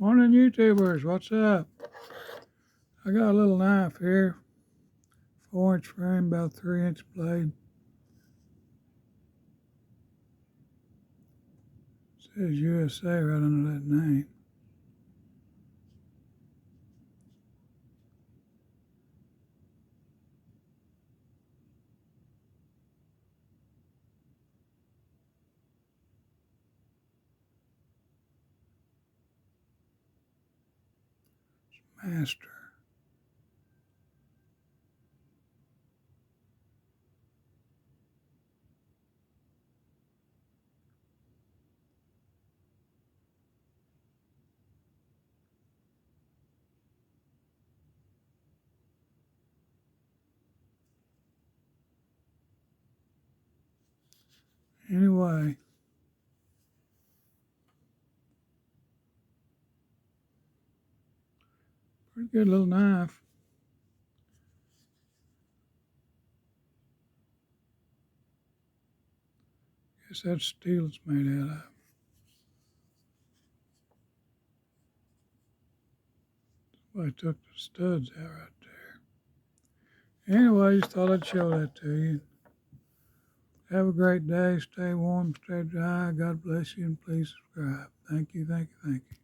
Morning, YouTubers. What's up? I got a little knife here, 4-inch frame, about 3-inch blade. Says USA right under that name. Master. Anyway, pretty good little knife. Guess that's steel it's made out of. Somebody took the studs out right there. Anyway, just thought I'd show that to you. Have a great day. Stay warm, stay dry. God bless you, and please subscribe. Thank you, thank you, thank you.